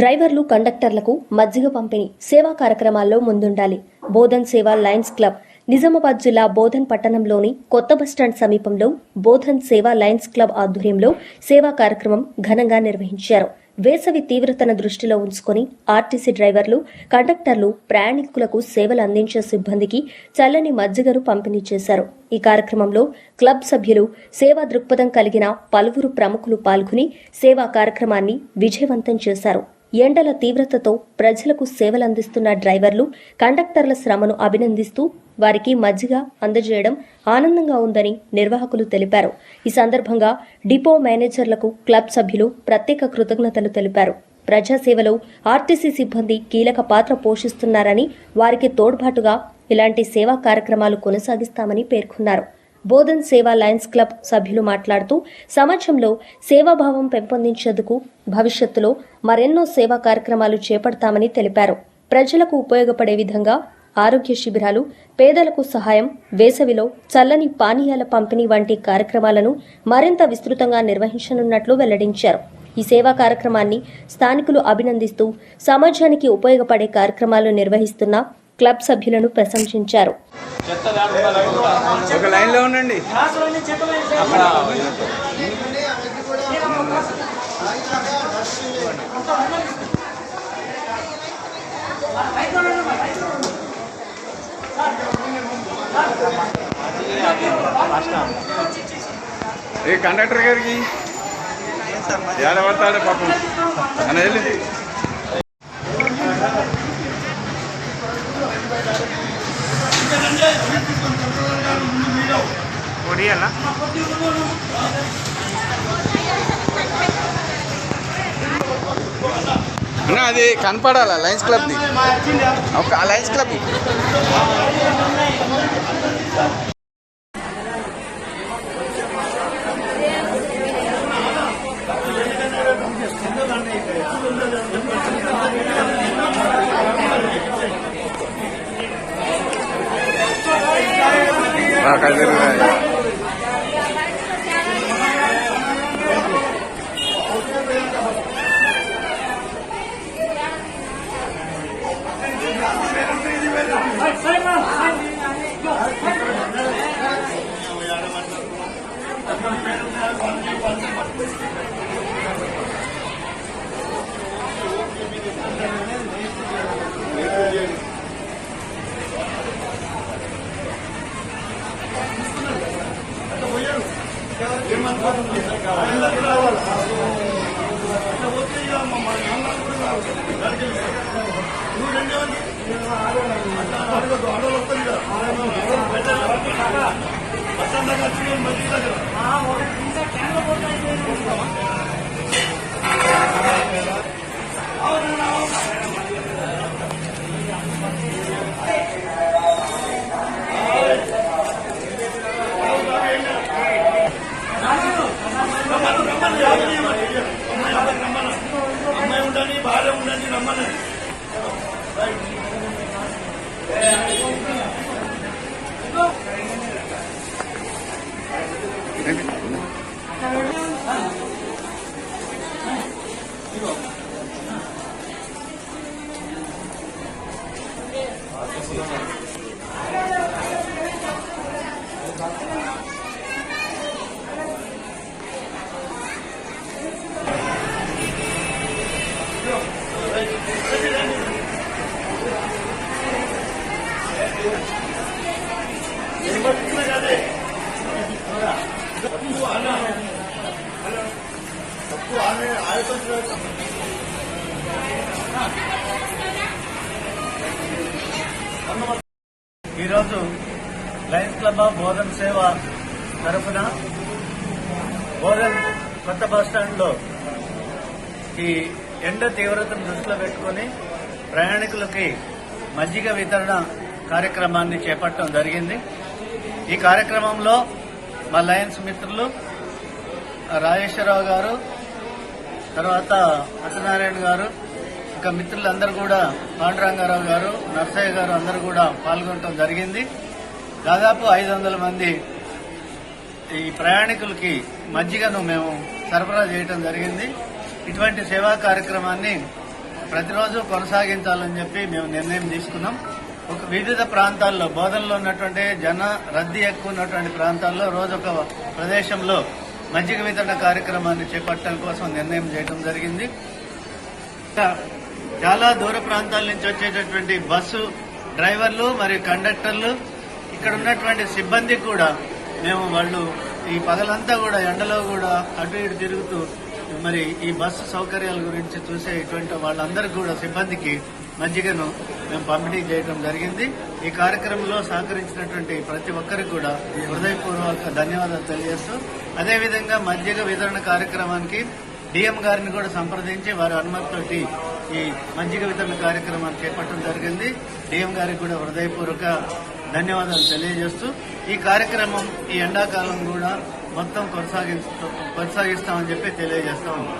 డ్రైవర్లు కండక్టర్లకు మజ్జిగ పంపిణీ సేవా కార్యక్రమాల్లో ముందుండాలి. బోధన్ సేవా లయన్స్ క్లబ్ నిజామాబాద్ జిల్లా బోధన్ పట్టణంలోని కొత్త బస్టాండ్ సమీపంలో బోధన్ సేవా లయన్స్ క్లబ్ ఆధ్వర్యంలో సేవా కార్యక్రమం ఘనంగా నిర్వహించారు. వేసవి తీవ్రతను దృష్టిలో ఉంచుకొని ఆర్టీసీ డ్రైవర్లు, కండక్టర్లు ప్రయాణికులకు సేవలు అందించే సిబ్బందికి చల్లని మజ్జిగను పంపిణీ చేశారు. ఈ కార్యక్రమంలో క్లబ్ సభ్యులు, సేవా దృక్పథం కలిగిన పలువురు ప్రముఖులు పాల్గొని సేవా కార్యక్రమాన్ని విజయవంతం చేశారు. ఎండల తీవ్రతతో ప్రజలకు సేవలందిస్తున్న డ్రైవర్లు, కండక్టర్ల శ్రమను అభినందిస్తూ వారికి మజ్జిగ అందజేయడం ఆనందంగా ఉందని నిర్వాహకులు తెలిపారు. ఈ సందర్భంగా డిపో మేనేజర్లకు క్లబ్ సభ్యులు ప్రత్యేక కృతజ్ఞతలు తెలిపారు. ప్రజాసేవలో ఆర్టీసీ సిబ్బంది కీలక పాత్ర పోషిస్తున్నారని, వారికి తోడ్పాటుగా ఇలాంటి సేవా కార్యక్రమాలు కొనసాగిస్తామని పేర్కొన్నారు. బోధన్ సేవా లయన్స్ క్లబ్ సభ్యులు మాట్లాడుతూ సమాజంలో సేవాభావం పెంపొందించేందుకు భవిష్యత్తులో మరెన్నో సేవా కార్యక్రమాలు చేపడతామని తెలిపారు. ప్రజలకు ఉపయోగపడే విధంగా ఆరోగ్య శిబిరాలు, పేదలకు సహాయం, వేసవిలో చల్లని పానీయాల పంపిణీ వంటి కార్యక్రమాలను మరింత విస్తృతంగా నిర్వహించనున్నట్లు వెల్లడించారు. ఈ సేవా కార్యక్రమాన్ని స్థానికులు అభినందిస్తూ సమాజానికి ఉపయోగపడే కార్యక్రమాలు నిర్వహిస్తున్న క్లబ్ సభ్యులను ప్రశంసించారు. ఒక లైన్ లో ఉండండి. ఏ కండక్టర్ గారికి ఎలా పడతాడు పాపం అనేది అది కనపడాలా Lions Club the Lions Club ఈరోజు లయన్స్ క్లబ్ ఆఫ్ బోధన్ సేవ తరఫున బోధన్ కొత్త బస్టాండ్లో ఈ ఎండ తీవ్రతను దృష్టిలో పెట్టుకుని ప్రయాణికులకి మజ్జిగ వితరణ కార్యక్రమాన్ని చేపట్టడం జరిగింది. ఈ కార్యక్రమంలో మా లయన్స్ మిత్రులు రాజేశ్వరరావు గారు, తర్వాత సత్యనారాయణ గారు, ఇంకా మిత్రులందరూ కూడా పాండురంగారావు గారు, నర్సయ్య గారు అందరూ కూడా పాల్గొనడం జరిగింది. దాదాపు 500 మంది ఈ ప్రయాణికులకి మజ్జిగను మేము సరఫరా చేయడం జరిగింది. ఇటువంటి సేవా కార్యక్రమాన్ని ప్రతిరోజు కొనసాగించాలని చెప్పి మేము నిర్ణయం తీసుకున్నాం. ఒక వివిధ ప్రాంతాల్లో బోధనలో ఉన్నటువంటి జన రద్దీ ఎక్కువ ఉన్నటువంటి ప్రాంతాల్లో రోజు ఒక ప్రదేశంలో మజ్జిగ వితరణ కార్యక్రమాన్ని చేపట్టడం కోసం నిర్ణయం చేయడం జరిగింది. చాలా దూర ప్రాంతాల నుంచి వచ్చేటటువంటి బస్సు డ్రైవర్లు మరియు కండక్టర్లు, ఇక్కడ ఉన్నటువంటి సిబ్బంది కూడా మేము వాళ్ళు ఈ పగలంతా కూడా ఎండలో కూడా అటు ఇటు తిరుగుతూ మరి ఈ బస్సు సౌకర్యాల గురించి చూసే ఇటువంటి వాళ్ళందరికీ కూడా సిబ్బందికి మజ్జిగను మేము పంపిణీ చేయడం జరిగింది. ఈ కార్యక్రమంలో సహకరించినటువంటి ప్రతి ఒక్కరికి కూడా హృదయపూర్వక ధన్యవాదాలు తెలియజేస్తూ, అదేవిధంగా మజ్జిగ వితరణ కార్యక్రమానికి డిఎం గారిని కూడా సంప్రదించి వారి అనుమతితోటి ఈ మజ్జిగ వితరణ కార్యక్రమాన్ని చేపట్టడం జరిగింది. డిఎం గారికి కూడా హృదయపూర్వక ధన్యవాదాలు తెలియజేస్తూ ఈ కార్యక్రమం ఈ ఎండాకాలం కూడా మొత్తం కొనసాగిస్తామని చెప్పి తెలియజేస్తా ఉన్నాం.